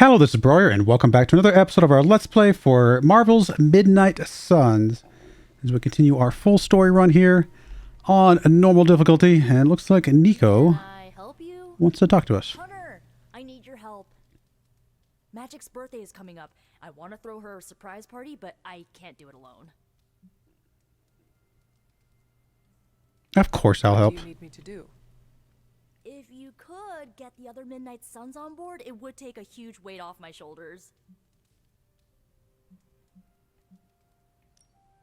Hello, this is Broyar, and welcome back to another episode of our Let's Play for Marvel's Midnight Suns. As we continue our full story run here on a normal difficulty, and it looks like Nico Can I help you? wants to talk to us. Hunter, I need your help. Magic's birthday is coming up. I want to throw her a surprise party, but I can't do it alone. Of course I'll help. What do you need me to do? If you could get the other Midnight Suns on board, it would take a huge weight off my shoulders.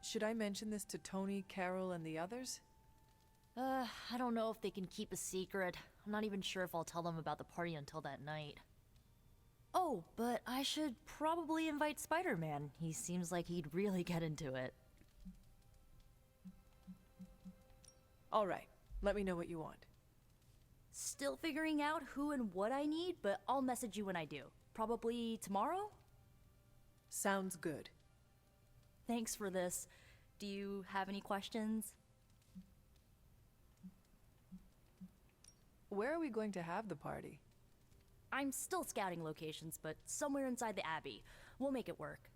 Should I mention this to Tony, Carol, and the others? I don't know if they can keep a secret. I'm not even sure if I'll tell them about the party until that night. Oh, but I should probably invite Spider-Man. He seems like he'd really get into it. All right, let me know what you want. Still figuring out who and what I need, but I'll message you when I do. Probably tomorrow? Sounds good. Thanks for this. Do you have any questions? Where are we going to have the party? I'm still scouting locations, but somewhere inside the Abbey. We'll make it work.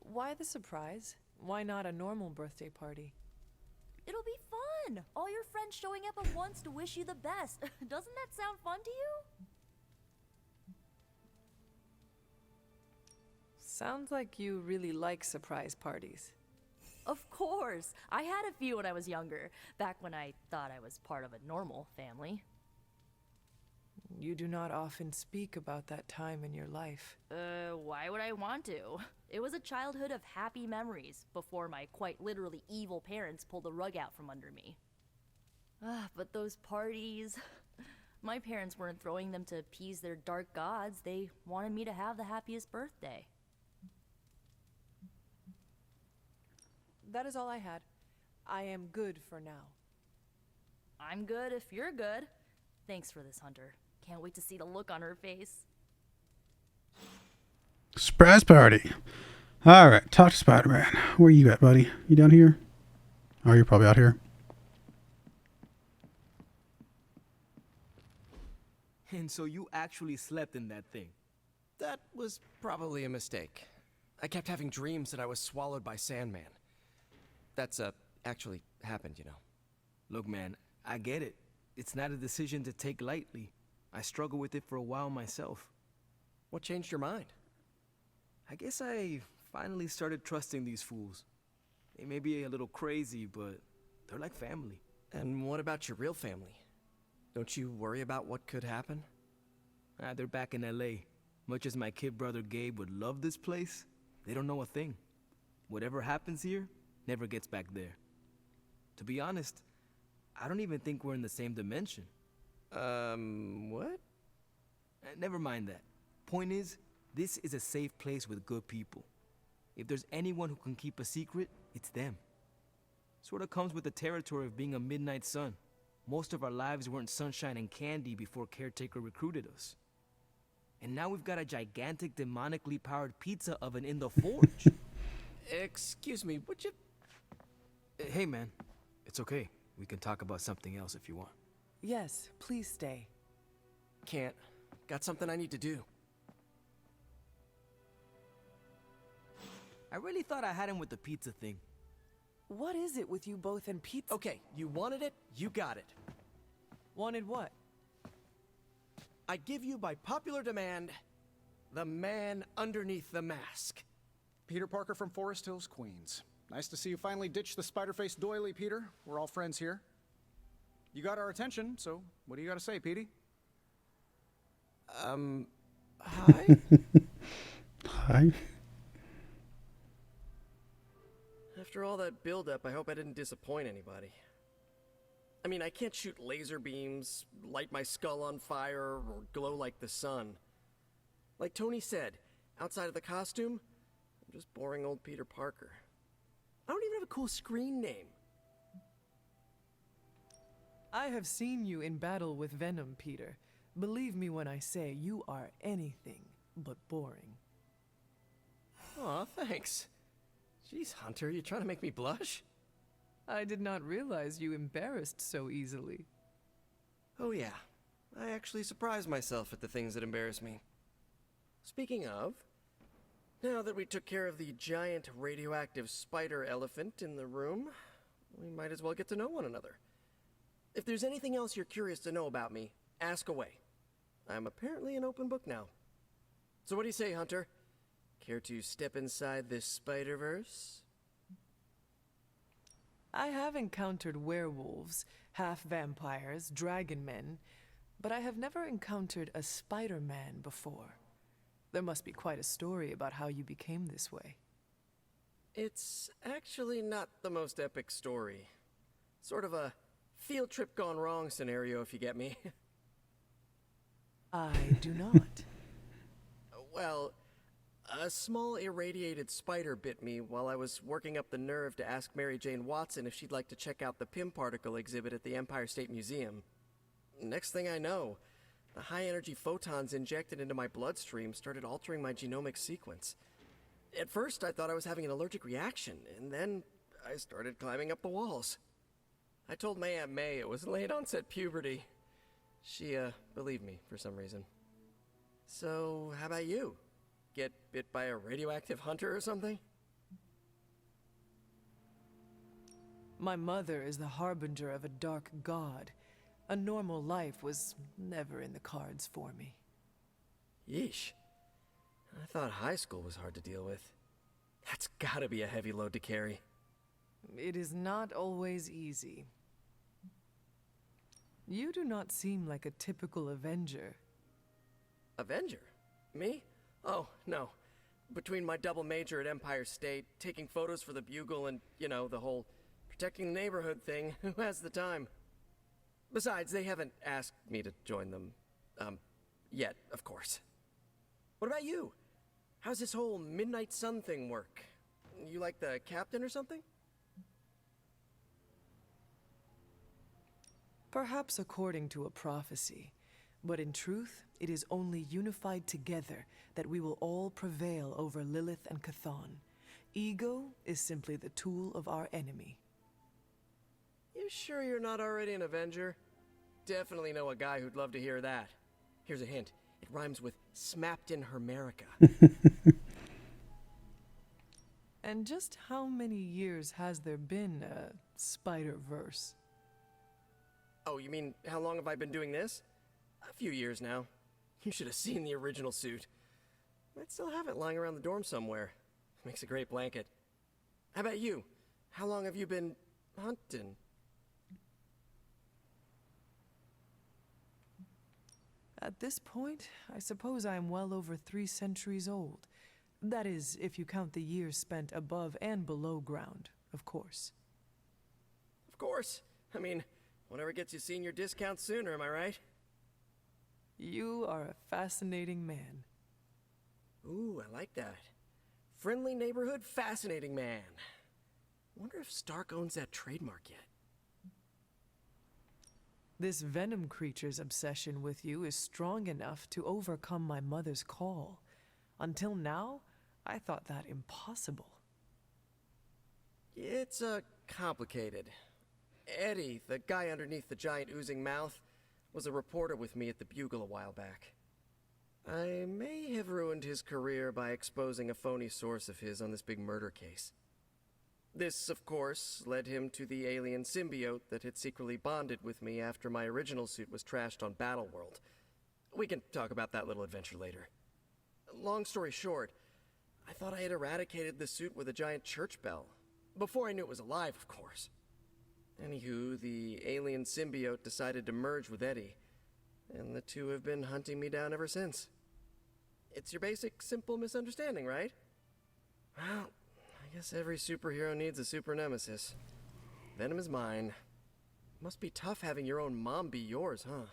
Why the surprise? Why not a normal birthday party? It'll be fun! All your friends showing up at once to wish you the best. Doesn't that sound fun to you? Sounds like you really like surprise parties. Of course! I had a few when I was younger, back when I thought I was part of a normal family. You do not often speak about that time in your life. Why would I want to? It was a childhood of happy memories, before my quite literally evil parents pulled the rug out from under me. But those parties... My parents weren't throwing them to appease their dark gods, they wanted me to have the happiest birthday. That is all I had. I am good for now. I'm good if you're good. Thanks for this, Hunter. Can't wait to see the look on her face. Surprise party. Alright, talk to Spider-Man. Where you at, buddy? You down here? Oh, you're probably out here. And so you actually slept in that thing? That was probably a mistake. I kept having dreams that I was swallowed by Sandman. That's, actually happened, you know. Look, man, I get it. It's not a decision to take lightly. I struggled with it for a while myself. What changed your mind? I guess I finally started trusting these fools. They may be a little crazy, but they're like family. And what about your real family? Don't you worry about what could happen? They're back in LA. Much as my kid brother Gabe would love this place, they don't know a thing. Whatever happens here never gets back there. To be honest, I don't even think we're in the same dimension. What? Never mind that. Point is, this is a safe place with good people. If there's anyone who can keep a secret, it's them. Sorta comes with the territory of being a Midnight Sun. Most of our lives weren't sunshine and candy before Caretaker recruited us. And now we've got a gigantic demonically powered pizza oven in the forge. Excuse me, would you... Hey man, it's okay. We can talk about something else if you want. Yes, please stay. Can't. Got something I need to do. I really thought I had him with the pizza thing. What is it with you both and pizza? Okay, you wanted it, you got it. Wanted what? I give you by popular demand, the man underneath the mask. Peter Parker from Forest Hills, Queens. Nice to see you finally ditch the spider-faced doily, Peter. We're all friends here. You got our attention, so what do you got to say, Petey? Hi? Hi. After all that build-up, I hope I didn't disappoint anybody. I mean, I can't shoot laser beams, light my skull on fire, or glow like the sun. Like Tony said, outside of the costume, I'm just boring old Peter Parker. I don't even have a cool screen name. I have seen you in battle with Venom, Peter. Believe me when I say you are anything but boring. Aw, thanks. Jeez, Hunter, you trying to make me blush? I did not realize you embarrassed so easily. Oh yeah, I actually surprise myself at the things that embarrass me. Speaking of, now that we took care of the giant radioactive spider elephant in the room, we might as well get to know one another. If there's anything else you're curious to know about me, ask away. I'm apparently an open book now. So what do you say, Hunter? Care to step inside this Spider-Verse? I have encountered werewolves, half-vampires, dragon men, but I have never encountered a Spider-Man before. There must be quite a story about how you became this way. It's actually not the most epic story. Sort of a field trip gone wrong scenario, if you get me. I do not. Well, a small irradiated spider bit me while I was working up the nerve to ask Mary Jane Watson if she'd like to check out the Pym particle exhibit at the Empire State Museum. Next thing I know, the high-energy photons injected into my bloodstream started altering my genomic sequence. At first, I thought I was having an allergic reaction, and then I started climbing up the walls. I told my Aunt May it was late-onset puberty. She, believed me for some reason. So, how about you? Get bit by a radioactive hunter or something? My mother is the harbinger of a dark god. A normal life was never in the cards for me. Yeesh. I thought high school was hard to deal with. That's gotta be a heavy load to carry. It is not always easy. You do not seem like a typical Avenger. Avenger? Me? Oh, no. Between my double major at Empire State, taking photos for the Bugle, and, you know, the whole protecting the neighborhood thing, who has the time? Besides, they haven't asked me to join them, yet, of course. What about you? How's this whole Midnight Sun thing work? You like the captain or something? Perhaps according to a prophecy, but in truth, it is only unified together that we will all prevail over Lilith and Chthon. Ego is simply the tool of our enemy. You sure you're not already an Avenger? Definitely know a guy who'd love to hear that. Here's a hint. It rhymes with smapped in Hermerica. And just how many years has there been a Spider-Verse? Oh, you mean how long have I been doing this? A few years now. You should have seen the original suit. I'd still have it lying around the dorm somewhere. Makes a great blanket. How about you? How long have you been hunting? At this point, I suppose I am well over 3 centuries old. That is, if you count the years spent above and below ground, of course. Of course. I mean, whatever gets you senior discount sooner, am I right? You are a fascinating man. Ooh, I like that. Friendly neighborhood, fascinating man. Wonder if Stark owns that trademark yet. This venom creature's obsession with you is strong enough to overcome my mother's call. Until now, I thought that impossible. It's, complicated. Eddie, the guy underneath the giant oozing mouth, was a reporter with me at the Bugle a while back. I may have ruined his career by exposing a phony source of his on this big murder case. This, of course, led him to the alien symbiote that had secretly bonded with me after my original suit was trashed on Battleworld. We can talk about that little adventure later. Long story short, I thought I had eradicated the suit with a giant church bell. Before I knew it was alive, of course. Anywho, the alien symbiote decided to merge with Eddie, and the two have been hunting me down ever since. It's your basic, simple misunderstanding, right? Well, I guess every superhero needs a super nemesis. Venom is mine. Must be tough having your own mom be yours, huh?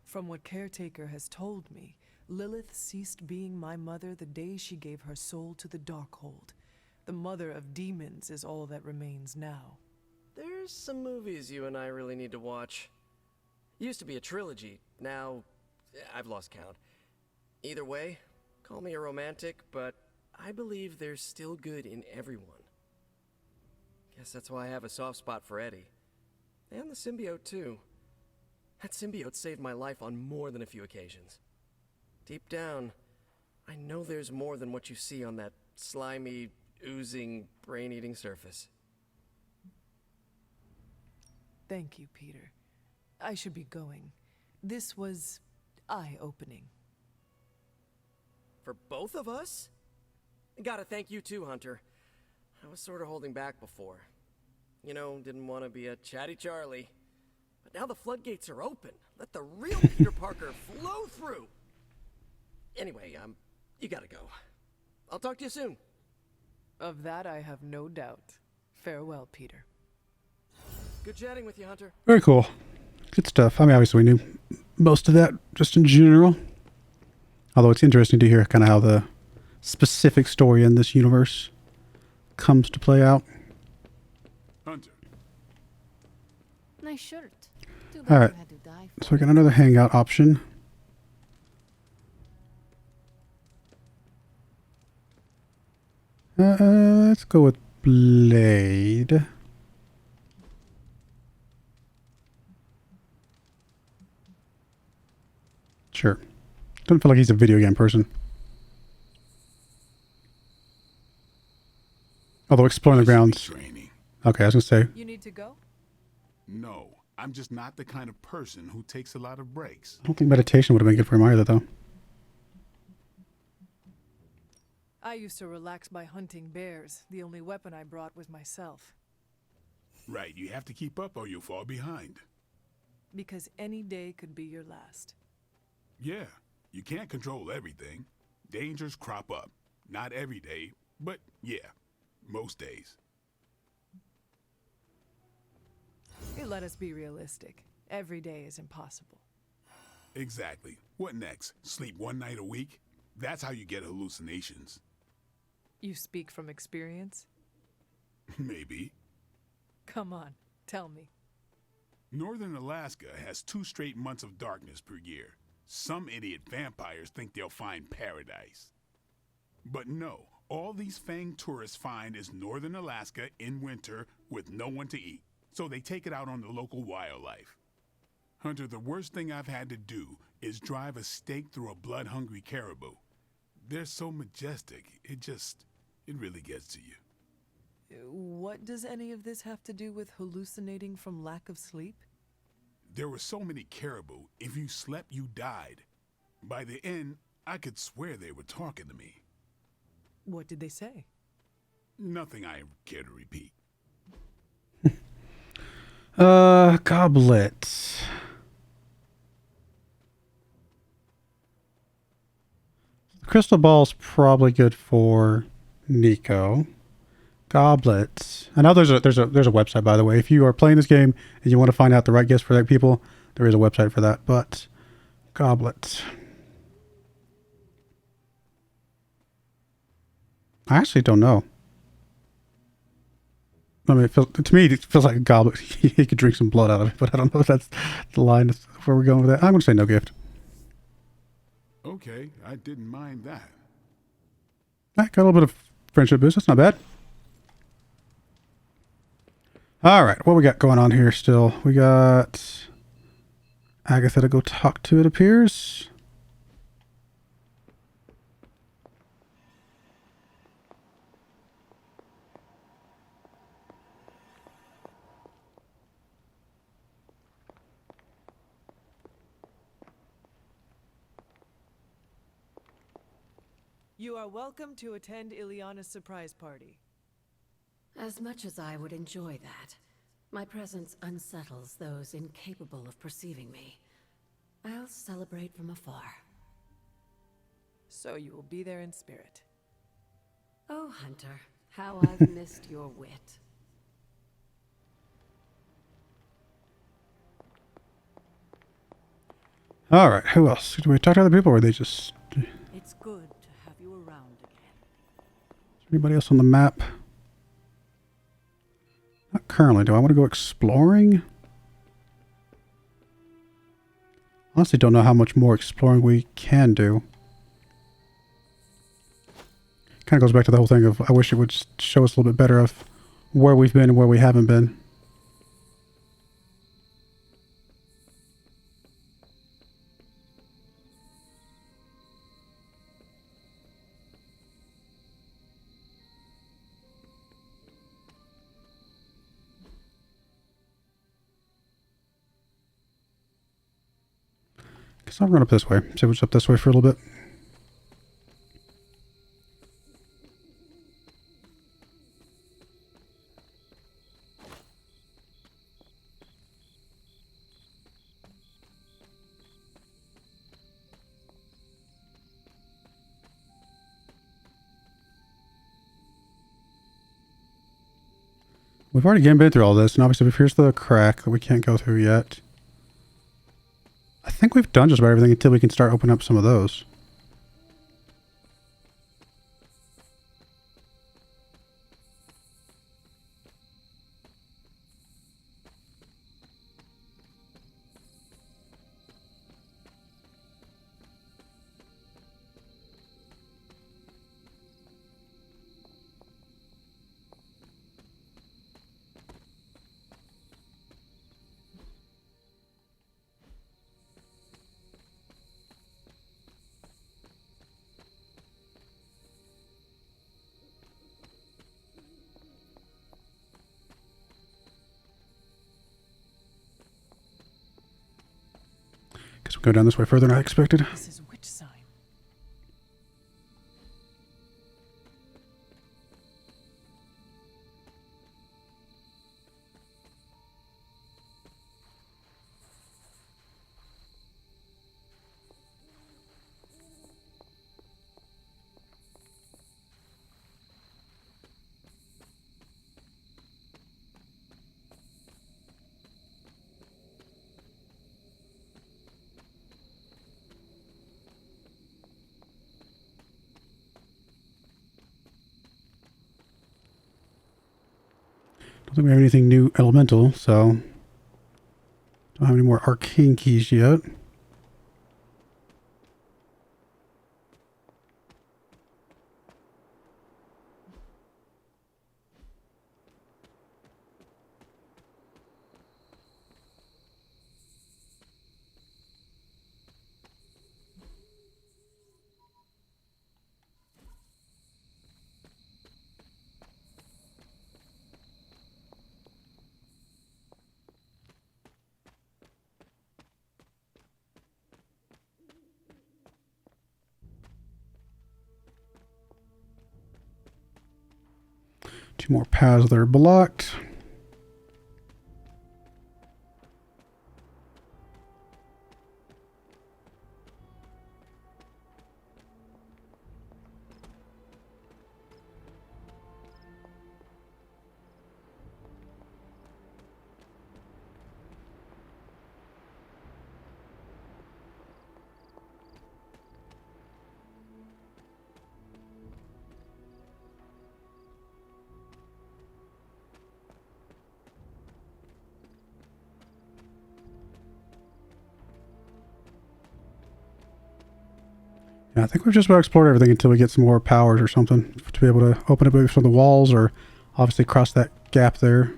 From what Caretaker has told me, Lilith ceased being my mother the day she gave her soul to the Darkhold. The mother of demons is all that remains now. There's some movies you and I really need to watch. Used to be a trilogy. Now, I've lost count. Either way, call me a romantic, but I believe there's still good in everyone. Guess that's why I have a soft spot for Eddie. And the symbiote, too. That symbiote saved my life on more than a few occasions. Deep down, I know there's more than what you see on that slimy, oozing, brain-eating surface. Thank you, Peter. I should be going. This was eye-opening. For both of us? Gotta thank you too, Hunter. I was sort of holding back before. You know, didn't want to be a chatty Charlie. But now the floodgates are open. Let the real Peter Parker flow through. Anyway, you gotta go. I'll talk to you soon. Of that I have no doubt. Farewell, Peter. Good chatting with you, Hunter. Very cool. Good stuff. I mean, obviously we knew most of that just in general. Although it's interesting to hear kind of how the specific story in this universe comes to play out. Hunter. Nice shirt. Too All bad right. you had to die So for we got another hangout option. Let's go with Blade. Sure. Doesn't feel like he's a video game person. Although exploring the grounds. Training. Okay, I was gonna say. You need to go? No, I'm just not the kind of person who takes a lot of breaks. I don't think meditation would have been good for him either, though. I used to relax by hunting bears. The only weapon I brought was myself. Right, you have to keep up or you'll fall behind. Because any day could be your last. Yeah, you can't control everything. Dangers crop up. Not every day, but yeah, most days. Let us be realistic. Every day is impossible. Exactly. What next? Sleep one night a week? That's how you get hallucinations. You speak from experience? Maybe. Come on, tell me. Northern Alaska has 2 straight months of darkness per year. Some idiot vampires think they'll find paradise. But no, all these fanged tourists find is Northern Alaska in winter with no one to eat. So they take it out on the local wildlife. Hunter, the worst thing I've had to do is drive a stake through a blood-hungry caribou. They're so majestic, it really gets to you. What does any of this have to do with hallucinating from lack of sleep? There were so many caribou, if you slept, you died. By the end, I could swear they were talking to me. What did they say? Nothing I care to repeat. Goblet. The crystal ball's probably good for Nico. Goblet. I know there's a website, by the way. If you are playing this game and you want to find out the right gifts for the right people, there is a website for that. But Goblet. I actually don't know. I mean, to me, it feels like a goblet. He could drink some blood out of it, but I don't know if that's the line where we're going with that. I'm going to say no gift. Okay, I didn't mind that. I got a little bit of friendship business. Not bad. All right, what we got going on here still? We got Agatha to go talk to, it appears. You are welcome to attend Ileana's surprise party. As much as I would enjoy that, my presence unsettles those incapable of perceiving me. I'll celebrate from afar. So you will be there in spirit. Oh, Hunter, how I've missed your wit. All right, who else? Do we talk to other people, or are they just... It's good to have you around again. Anybody else on the map? Not currently. Do I want to go exploring? Honestly, don't know how much more exploring we can do. Kind of goes back to the whole thing of I wish it would show us a little bit better of where we've been and where we haven't been. Guess I'll run up this way. See what's up this way for a little bit. We've already been through all this, and obviously here's the crack that we can't go through yet. I think we've done just about everything until we can start opening up some of those. Guess we'll go down this way further than I expected. This is which sign? Don't think we have anything new elemental, so don't have any more arcane keys yet. Two more paths that are blocked. Yeah, I think we've just about explored everything until we get some more powers or something to be able to open up maybe some of the walls or obviously cross that gap there.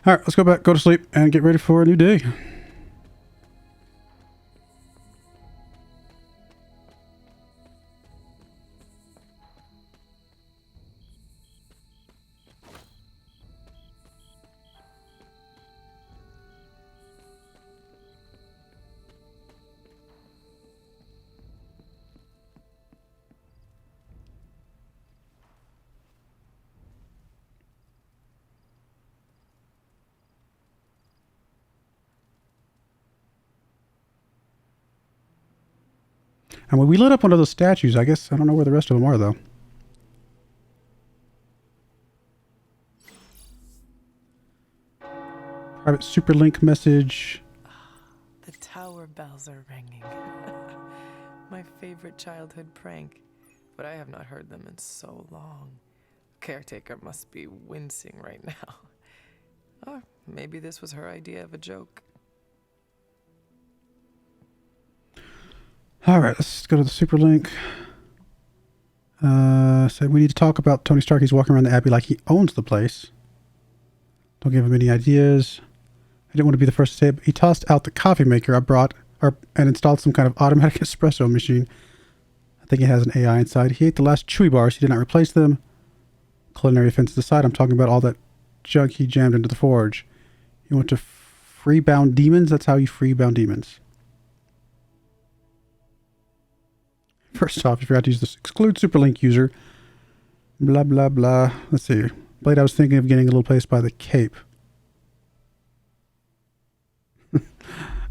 All right, let's go back, go to sleep, and get ready for a new day. And when we lit up one of those statues, I guess, I don't know where the rest of them are, though. Private Superlink message. The tower bells are ringing. My favorite childhood prank. But I have not heard them in so long. Caretaker must be wincing right now. Or maybe this was her idea of a joke. All right, let's go to the Superlink. So we need to talk about Tony Stark. He's walking around the Abbey like he owns the place. Don't give him any ideas. I didn't want to be the first to say it, but he tossed out the coffee maker I brought and installed some kind of automatic espresso machine. I think it has an AI inside. He ate the last Chewy bars. He did not replace them. Culinary offenses aside, I'm talking about all that junk he jammed into the forge. You want to freebound demons? That's how you freebound demons. First off, you forgot to use this exclude Superlink user. Blah, blah, blah. Let's see. Blade, I was thinking of getting a little place by the Cape.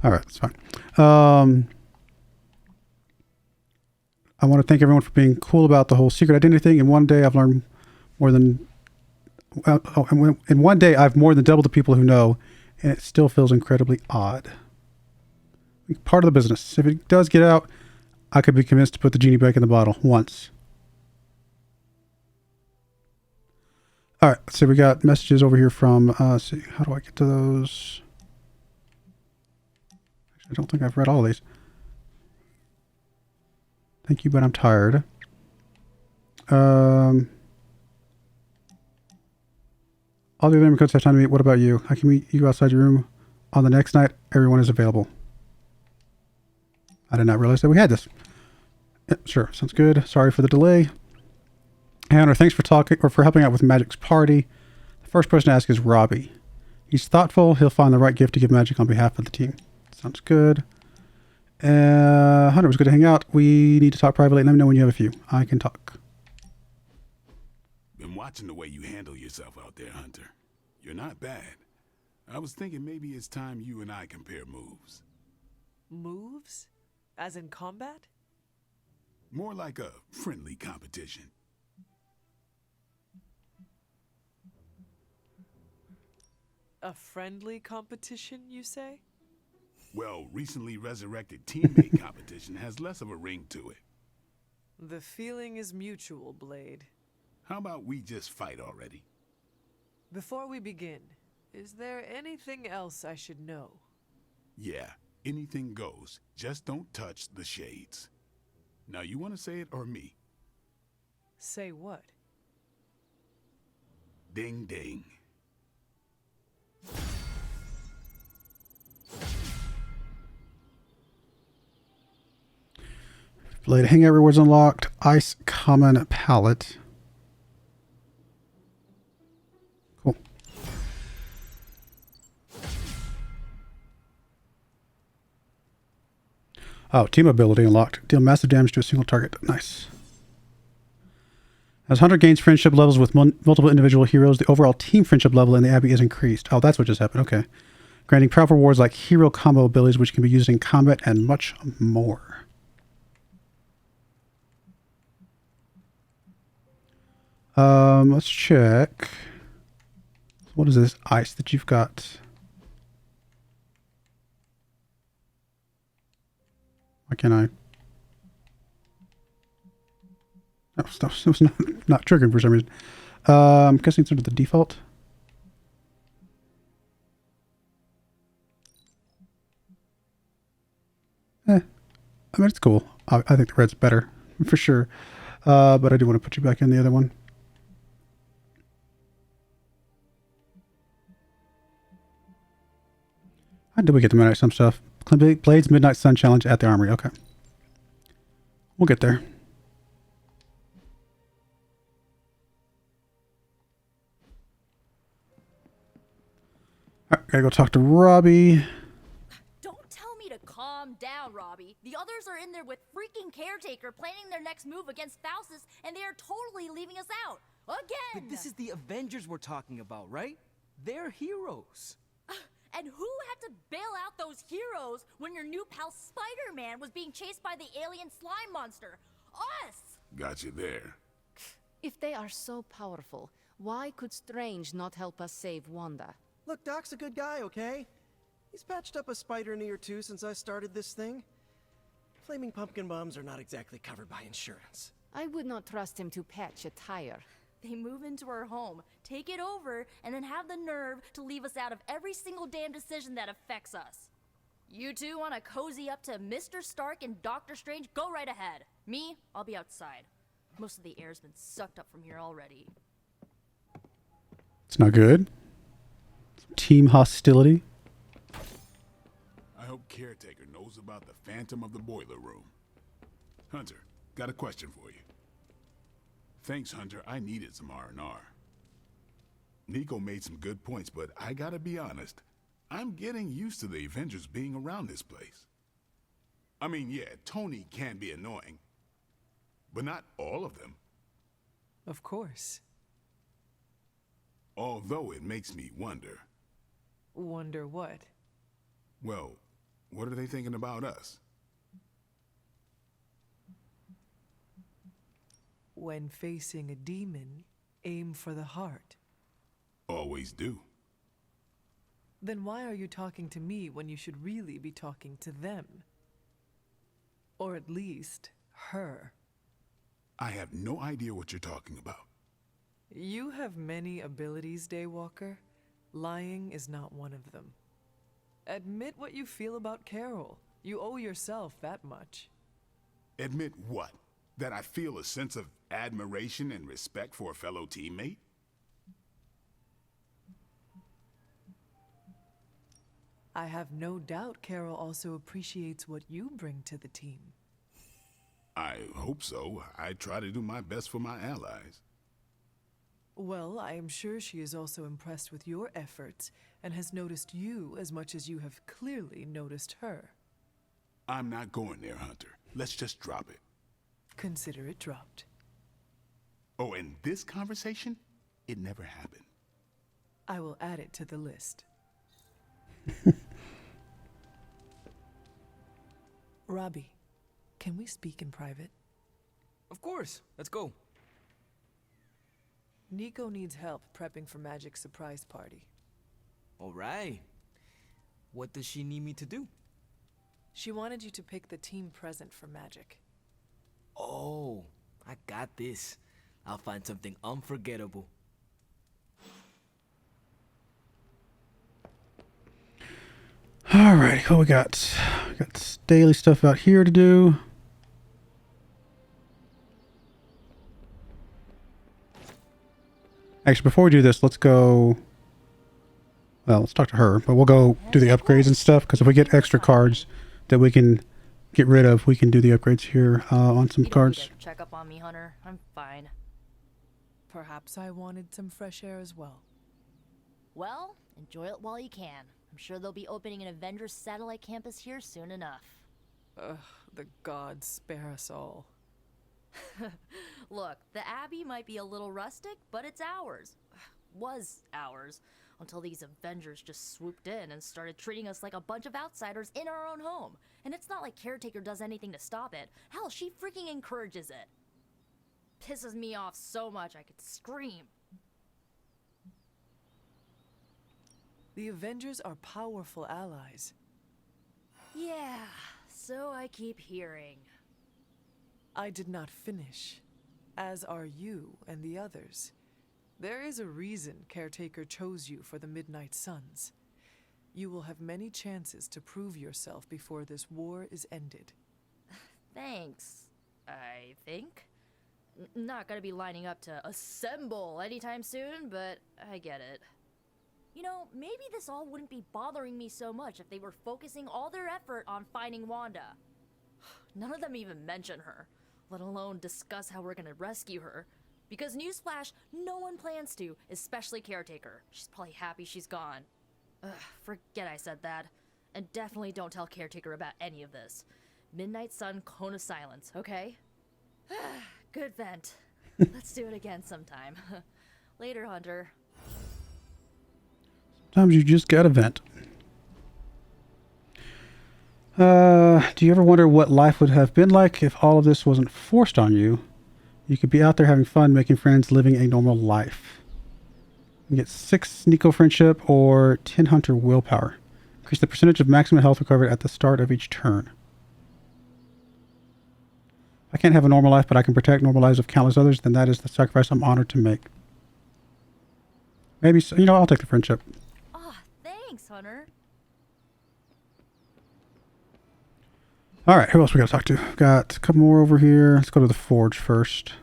All right, that's fine. I want to thank everyone for being cool about the whole secret identity thing. In one day, I've learned more than... in one day, I've more than doubled the people who know, and it still feels incredibly odd. Part of the business. If it does get out, I could be convinced to put the genie back in the bottle once. All right, so we got messages over here from... let's see, how do I get to those? Actually, I don't think I've read all of these. Thank you, but I'm tired. All the other immigrants have time to meet. What about you? I can meet you outside your room on the next night. Everyone is available. I did not realize that we had this. Yeah, sure, sounds good. Sorry for the delay. Hey, Hunter, thanks for talking or for helping out with Magic's party. The first person to ask is Robbie. He's thoughtful. He'll find the right gift to give Magic on behalf of the team. Sounds good. Hunter, it was good to hang out. We need to talk privately. Let me know when you have a few. I can talk. Been watching the way you handle yourself out there, Hunter. You're not bad. I was thinking maybe it's time you and I compare moves. Moves? As in combat? More like a friendly competition. A friendly competition, you say? Well, recently resurrected teammate competition has less of a ring to it. The feeling is mutual, Blade. How about we just fight already? Before we begin, is there anything else I should know? Yeah, anything goes. Just don't touch the shades. Now, you want to say it or me? Say what? Ding, ding. Blade hangout rewards unlocked. Ice common palette. Cool. Oh, team ability unlocked. Deal massive damage to a single target. Nice. As Hunter gains friendship levels with multiple individual heroes, the overall team friendship level in the Abbey is increased. Oh, that's what just happened. Okay. Granting powerful rewards like hero combo abilities, which can be used in combat, and much more. Let's check. What is this ice that you've got? Why can't I? No, it was not triggering for some reason. I'm guessing it's under the default. I mean, it's cool. I think the red's better, for sure. But I do want to put you back in the other one. How did we get the Midnight Sun stuff? Blade's Midnight Sun Challenge at the Armory. Okay. We'll get there. Alright, gotta go talk to Robbie. Don't tell me to calm down, Robbie. The others are in there with freaking Caretaker planning their next move against Faustus, and they are totally leaving us out. Again! But this is the Avengers we're talking about, right? They're heroes. And who had to bail out those heroes when your new pal Spider-Man was being chased by the alien slime monster? Us! Got you there. If they are so powerful, why could Strange not help us save Wanda? Look, Doc's a good guy, okay? He's patched up a spider knee or two since I started this thing. Flaming pumpkin bombs are not exactly covered by insurance. I would not trust him to patch a tire. They move into our home, take it over, and then have the nerve to leave us out of every single damn decision that affects us. You two want to cozy up to Mr. Stark and Doctor Strange? Go right ahead. Me, I'll be outside. Most of the air's been sucked up from here already. It's not good. Some team hostility. I hope Caretaker knows about the Phantom of the Boiler Room. Hunter, got a question for you. Thanks, Hunter. I needed some R&R. Nico made some good points, but I gotta be honest. I'm getting used to the Avengers being around this place. I mean, yeah, Tony can be annoying, but not all of them. Of course. Although it makes me wonder. Wonder what? Well, what are they thinking about us? When facing a demon, aim for the heart. Always do. Then why are you talking to me when you should really be talking to them? Or at least, her. I have no idea what you're talking about. You have many abilities, Daywalker. Lying is not one of them. Admit what you feel about Carol. You owe yourself that much. Admit what? That I feel a sense of admiration and respect for a fellow teammate? I have no doubt Carol also appreciates what you bring to the team. I hope so. I try to do my best for my allies. Well, I am sure she is also impressed with your efforts and has noticed you as much as you have clearly noticed her. I'm not going there, Hunter. Let's just drop it. Consider it dropped. Oh, and this conversation? It never happened. I will add it to the list. Robbie, can we speak in private? Of course. Let's go. Nico needs help prepping for Magic's surprise party. All right. What does she need me to do? She wanted you to pick the team present for Magic. Oh, I got this. I'll find something unforgettable. Alrighty, what we got? We got daily stuff out here to do. Actually, before we do this, let's go. Well, let's talk to her, but we'll go do the upgrades and stuff, because if we get extra cards that we can get rid of, we can do the upgrades here on some You don't cards. need to check up on me, Hunter. I'm fine. Perhaps I wanted some fresh air as well. Well, enjoy it while you can. I'm sure they'll be opening an Avengers satellite campus here soon enough. Ugh, the gods spare us all. Look, the Abbey might be a little rustic, but it's ours. Was ours. Until these Avengers just swooped in and started treating us like a bunch of outsiders in our own home. And it's not like Caretaker does anything to stop it. Hell, she freaking encourages it. Pisses me off so much I could scream. The Avengers are powerful allies. Yeah, so I keep hearing. I did not finish, as are you and the others. There is a reason Caretaker chose you for the Midnight Suns. You will have many chances to prove yourself before this war is ended. Thanks, I think. Not gonna be lining up to assemble anytime soon, but I get it. You know, maybe this all wouldn't be bothering me so much if they were focusing all their effort on finding Wanda. None of them even mention her, let alone discuss how we're gonna rescue her. Because newsflash, no one plans to, especially Caretaker. She's probably happy she's gone. Ugh, forget I said that. And definitely don't tell Caretaker about any of this. Midnight Sun, Cone of Silence, okay? Good vent. Let's do it again sometime. Later, Hunter. Sometimes you just gotta vent. Do you ever wonder what life would have been like if all of this wasn't forced on you? You could be out there having fun, making friends, living a normal life. You get 6 Nico friendship or 10 hunter willpower. Increase the percentage of maximum health recovered at the start of each turn. I can't have a normal life, but I can protect normal lives of countless others, then that is the sacrifice I'm honored to make. Maybe, so, you know, I'll take the friendship. Ah, thanks, Hunter. Alright, who else we gotta talk to? Got a couple more over here. Let's go to the forge first.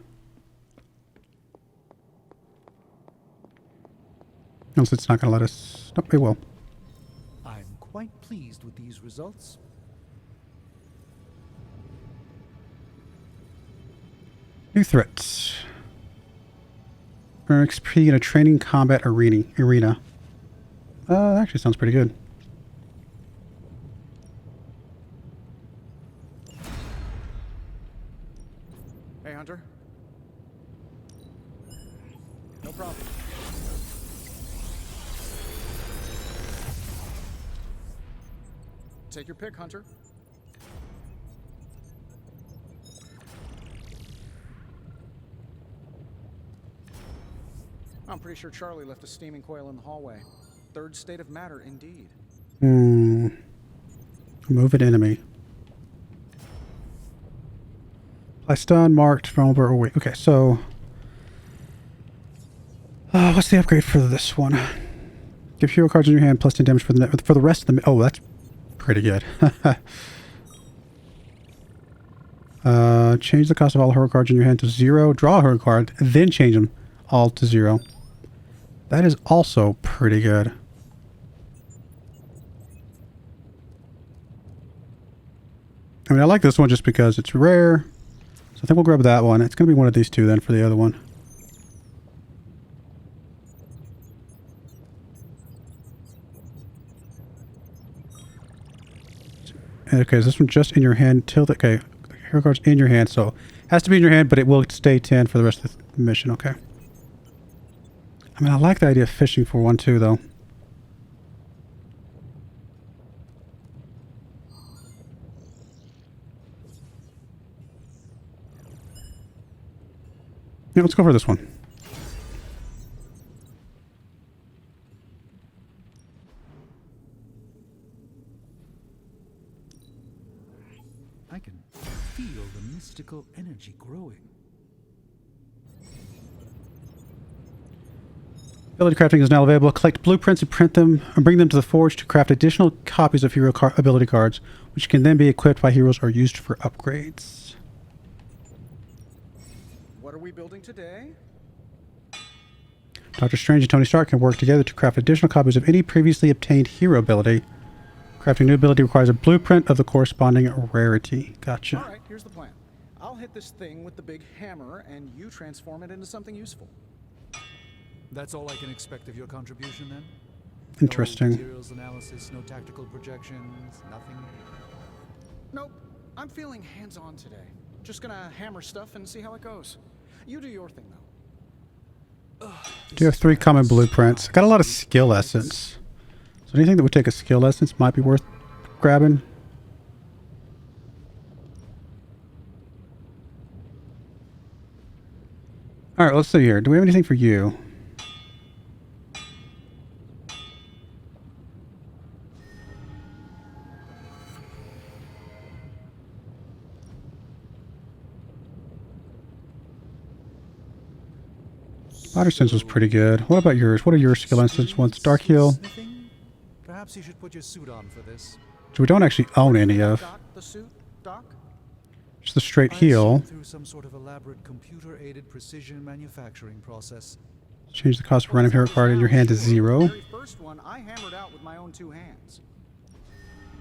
Unless it's not gonna let us... Nope, it will. I'm quite pleased with these results. New threats. Earn XP in a training combat arena. That actually sounds pretty good. Hey, Hunter. No problem. Take your pick, Hunter. I'm pretty sure Charlie left a steaming coil in the hallway. Third state of matter, indeed. Move an enemy. Apply stun, marked, vulnerable, or wait. Okay, so... what's the upgrade for this one? Give hero cards in your hand plus 10 damage for the rest of the... Oh, that's pretty good. Change the cost of all hero cards in your hand to 0. Draw a hero card, then change them all to 0. That is also pretty good. I mean, I like this one just because it's rare. So I think we'll grab that one. It's going to be one of these two then for the other one. Okay, is this one just in your hand? Okay, hero card's in your hand, so it has to be in your hand, but it will stay 10 for the rest of the mission, okay. I mean, I like the idea of fishing for one too, though. Yeah, let's go for this one. I can feel the mystical energy growing. Ability crafting is now available. Collect blueprints and print them and bring them to the forge to craft additional copies of hero ability cards, which can then be equipped by heroes or used for upgrades. What are we building today? Doctor Strange and Tony Stark can work together to craft additional copies of any previously obtained hero ability. Crafting new ability requires a blueprint of the corresponding rarity. Gotcha. All right, here's the plan. I'll hit this thing with the big hammer, and you transform it into something useful. That's all I can expect of your contribution, then? Interesting. No materials analysis, no tactical projections, nothing? Nope. I'm feeling hands-on today. Just gonna hammer stuff and see how it goes. You do your thing, though. Do you have 3 common blueprints? Got a lot of skill essence. So anything that would take a skill essence might be worth grabbing. Alright, let's see here. Do we have anything for you? Spider Sense was pretty good. What about yours? What are your skill essence ones? Dark Heal? Perhaps you should put your suit on for this. Which we don't actually own any of. Got the suit, Doc? Just the straight heal. Through some sort of elaborate computer-aided precision manufacturing process. Change the cost of random hero card in your hand to 0. The very first one I hammered out with my own 2 hands.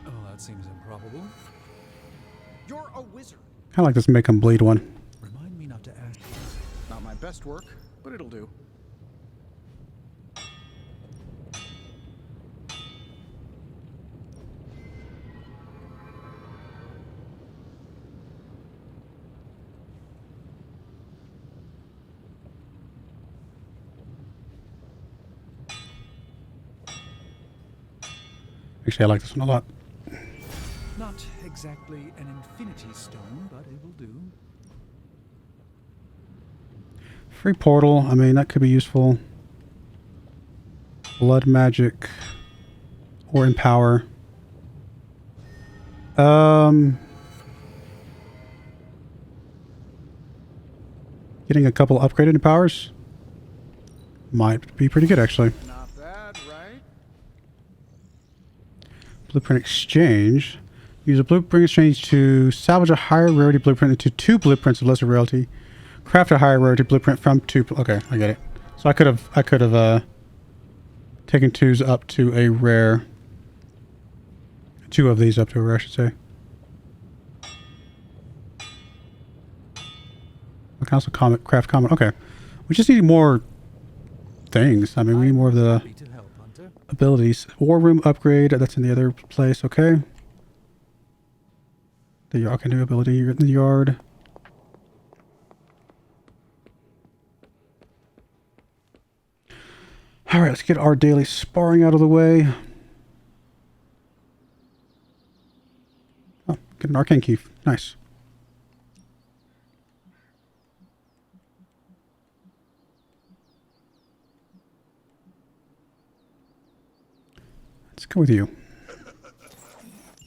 Oh, that seems improbable. You're a wizard. Kind of like this make 'em bleed one. Remind me not to ask. Not my best work, but it'll do. Actually, I like this one a lot. Not exactly an infinity stone, but it will do. Free portal. I mean, that could be useful. Blood magic. Or empower. Getting a couple upgraded empowers might be pretty good, actually. Not bad, right? Blueprint exchange. Use a blueprint exchange to salvage a higher rarity blueprint into 2 blueprints of lesser rarity. Craft a higher rarity blueprint from 2. Okay, I get it. So I could have taken 2s up to a rare. 2 of these up to a rare, I should say. I can also craft common. Okay, we just need more things. I mean, we need more of the abilities. War room upgrade. That's in the other place. Okay. The yard can do ability in the yard. All right, let's get our daily sparring out of the way. Oh, get an arcane key. Nice. Let's go with you.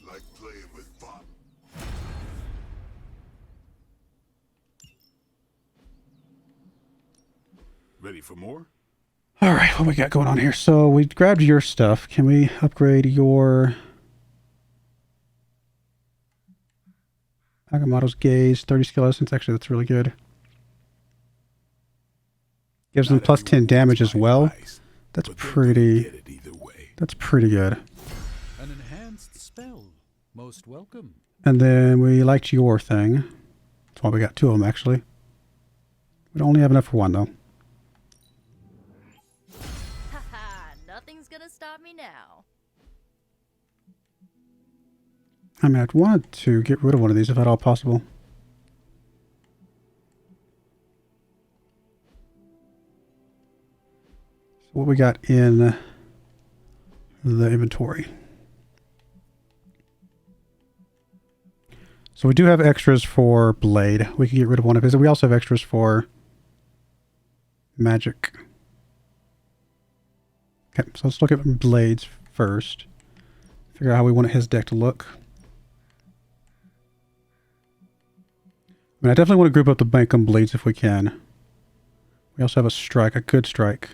Like playing with fun. Ready for more? All right, what we got going on here? So we grabbed your stuff. Can we upgrade your Agamotto's Gaze, 30 skill essence? Actually, that's really good. Gives them plus 10 damage as well. That's pretty good. An enhanced spell. Most welcome. And then we liked your thing. That's why we got 2 of them, actually. We don't only have enough for 1, though. Haha, nothing's gonna stop me now. I mean, I'd want to get rid of one of these if at all possible. So what we got in the inventory. So we do have extras for blade. We can get rid of one of his. We also have extras for magic. Okay, so let's look at blades first. Figure out how we want his deck to look. I mean, I definitely want to group up the Bankum blades if we can. We also have a strike, a good strike.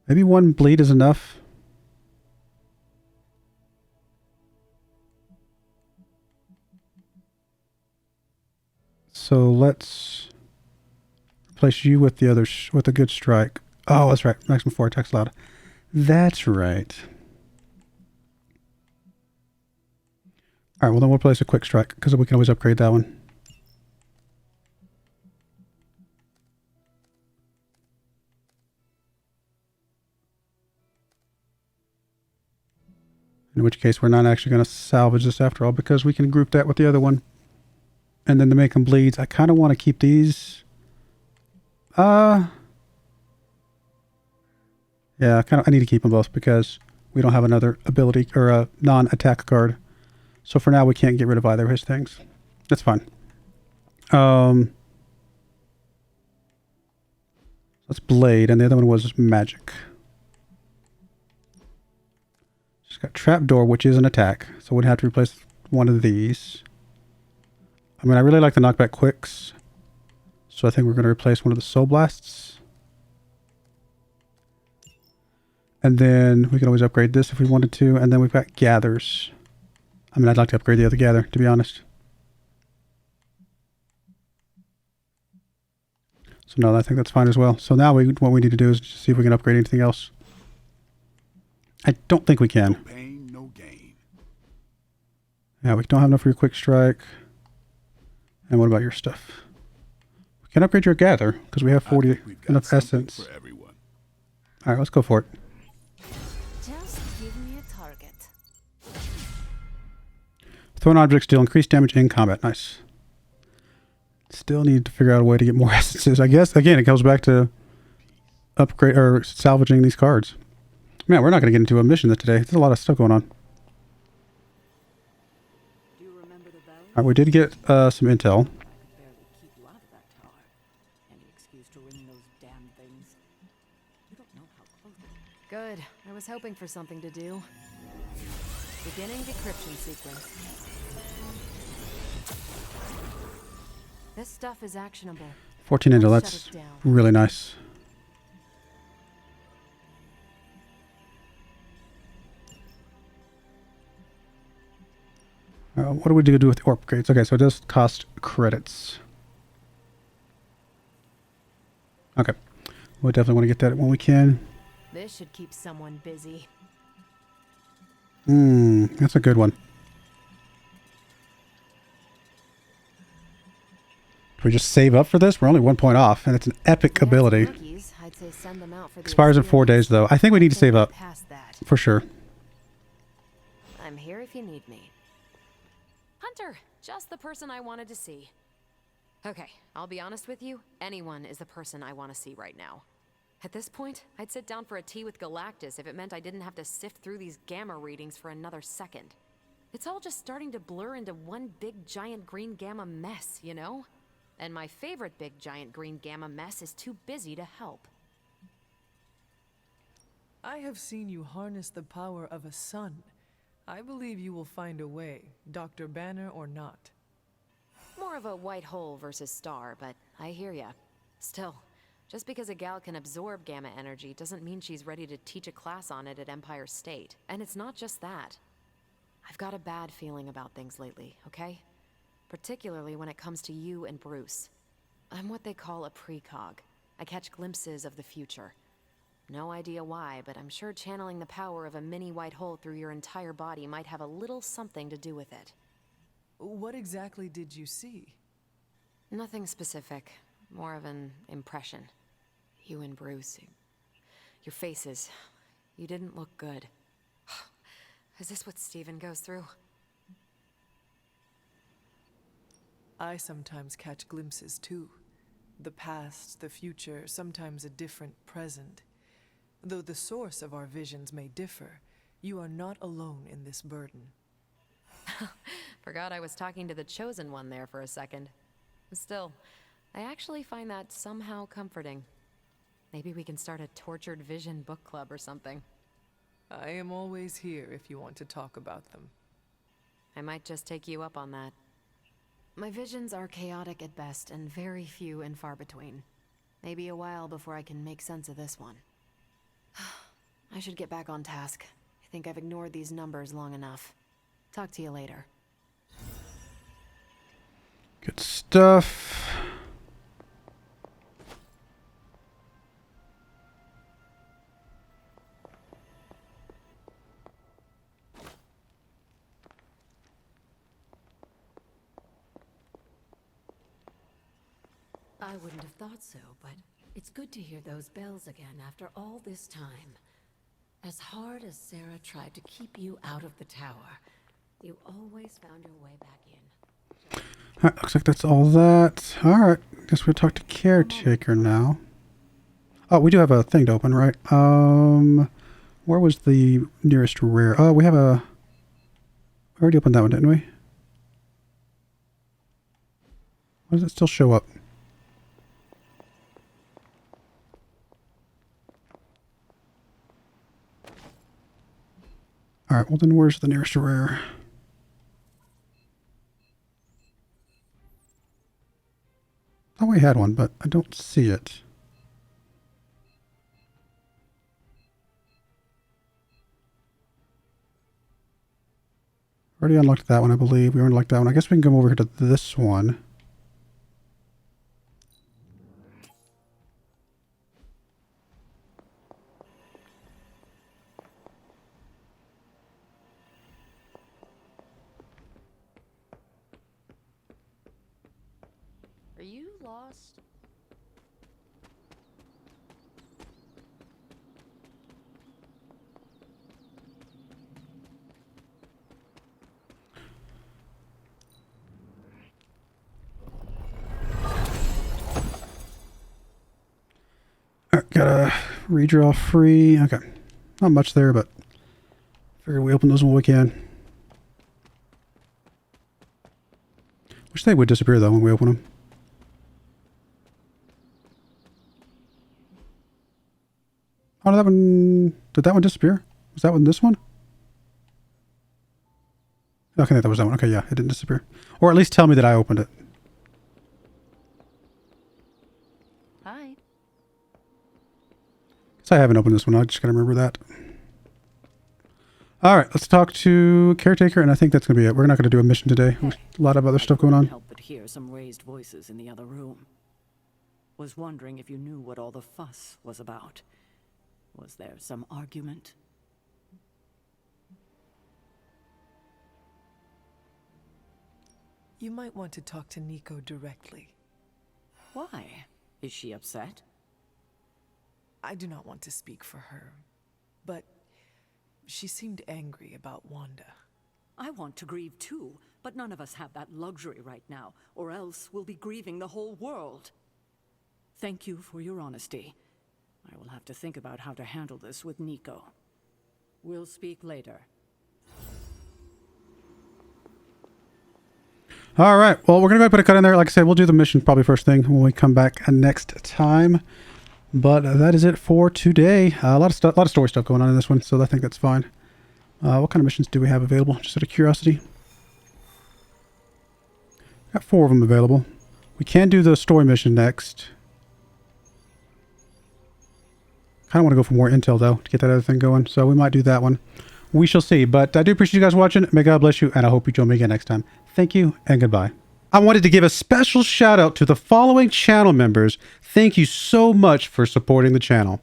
Maybe 1 bleed is enough. So let's replace you with the other with a good strike. Oh, that's right. Maximum 4 attacks allowed. That's right. All right. Well, then we'll place a quick strike because we can always upgrade that one. In which case, we're not actually going to salvage this after all because we can group that with the other one. And then to make them bleeds, I kind of want to keep these. Yeah, I need to keep them both because we don't have another ability or a non-attack card. So for now, we can't get rid of either of his things. That's fine. That's blade, and the other one was magic. Just got trapdoor, which is an attack, so we'd have to replace one of these. I mean, I really like the knockback quicks, so I think we're going to replace one of the soul blasts. And then we can always upgrade this if we wanted to, and then we've got gathers. I mean, I'd like to upgrade the other gather, to be honest. So no, I think that's fine as well. So now what we need to do is just see if we can upgrade anything else. I don't think we can. No pain, no gain. Yeah, we don't have enough for your quick strike. And what about your stuff? We can upgrade your gather because we have 40 enough essence. For everyone. All right, let's go for it. Just give me a target. Thrown objects deal increased damage in combat. Nice. Still need to figure out a way to get more essences. I guess, again, it goes back to upgrade or salvaging these cards. Man, we're not going to get into a mission today. There's a lot of stuff going on. All right, we did get some intel. Good. I was hoping for something to do. Beginning decryption sequence. This stuff is actionable. 14 intel, Let's that's shut it down. really nice. What do we do with the upgrades? Okay, so it does cost credits. Okay. We definitely want to get that when we can. This should keep someone busy. That's a good one. Do we just save up for this? We're only 1 point off, and it's an epic ability. Rookies, I'd say send them out for the Expires in 4 days, though. I think we need to save up. Past that. For sure. I'm here if you need me. Hunter, just the person I wanted to see. Okay, I'll be honest with you. Anyone is the person I want to see right now. At this point, I'd sit down for a tea with Galactus if it meant I didn't have to sift through these gamma readings for another second. It's all just starting to blur into one big giant green gamma mess, you know? And my favorite big giant green gamma mess is too busy to help. I have seen you harness the power of a sun. I believe you will find a way, Dr. Banner or not. More of a white hole versus star, but I hear ya. Still, just because a gal can absorb gamma energy doesn't mean she's ready to teach a class on it at Empire State. And it's not just that. I've got a bad feeling about things lately, okay? Particularly when it comes to you and Bruce. I'm what they call a precog. I catch glimpses of the future. No idea why, but I'm sure channeling the power of a mini white hole through your entire body might have a little something to do with it. What exactly did you see? Nothing specific. More of an impression. You and Bruce. Your faces. You didn't look good. Is this what Steven goes through? I sometimes catch glimpses too. The past, the future, sometimes a different present. Though the source of our visions may differ, you are not alone in this burden. Forgot I was talking to the chosen one there for a second. Still, I actually find that somehow comforting. Maybe we can start a tortured vision book club or something. I am always here if you want to talk about them. I might just take you up on that. My visions are chaotic at best and very few and far between. Maybe a while before I can make sense of this one. I should get back on task. I think I've ignored these numbers long enough. Talk to you later. Good stuff. I wouldn't have thought so, but it's good to hear those bells again after all this time. As hard as Sarah tried to keep you out of the tower, you always found your way back in. Alright, looks like that's all that. Alright, guess we'll talk to Caretaker now. Oh, we do have a thing to open, right? Where was the nearest rare? Oh, we have a... We already opened that one, didn't we? Why does it still show up? Alright, well then where's the nearest rare? I thought we had one, but I don't see it. Already unlocked that one, I believe. We unlocked that one. I guess we can come over here to this one. Are you lost? Alright, got a redraw free. Okay. Not much there, but figure we open those when we can. Wish they would disappear though when we open them. Oh, that one... Did that one disappear? Was that one this one? Okay, that was that one. Okay, yeah, it didn't disappear. Or at least tell me that I opened it. Hi. Guess I haven't opened this one. I just gotta remember that. Alright, let's talk to Caretaker, and I think that's gonna be it. We're not gonna do a mission today. There's a lot of other stuff going on. Help but hear some raised voices in the other room. Was wondering if you knew what all the fuss was about. Was there some argument? You might want to talk to Nico directly. Why? Is she upset? I do not want to speak for her, but she seemed angry about Wanda. I want to grieve too, but none of us have that luxury right now, or else we'll be grieving the whole world. Thank you for your honesty. I will have to think about how to handle this with Nico. We'll speak later. All right. Well, we're going to go ahead and put a cut in there. Like I said, we'll do the mission probably first thing when we come back next time. But that is it for today. A lot of story stuff going on in this one, so I think that's fine. What kind of missions do we have available? Just out of curiosity. Got 4 of them available. We can do the story mission next. Kind of want to go for more intel, though, to get that other thing going. So we might do that one. We shall see. But I do appreciate you guys watching. May God bless you, and I hope you join me again next time. Thank you, and goodbye. I wanted to give a special shout out to the following channel members. Thank you so much for supporting the channel.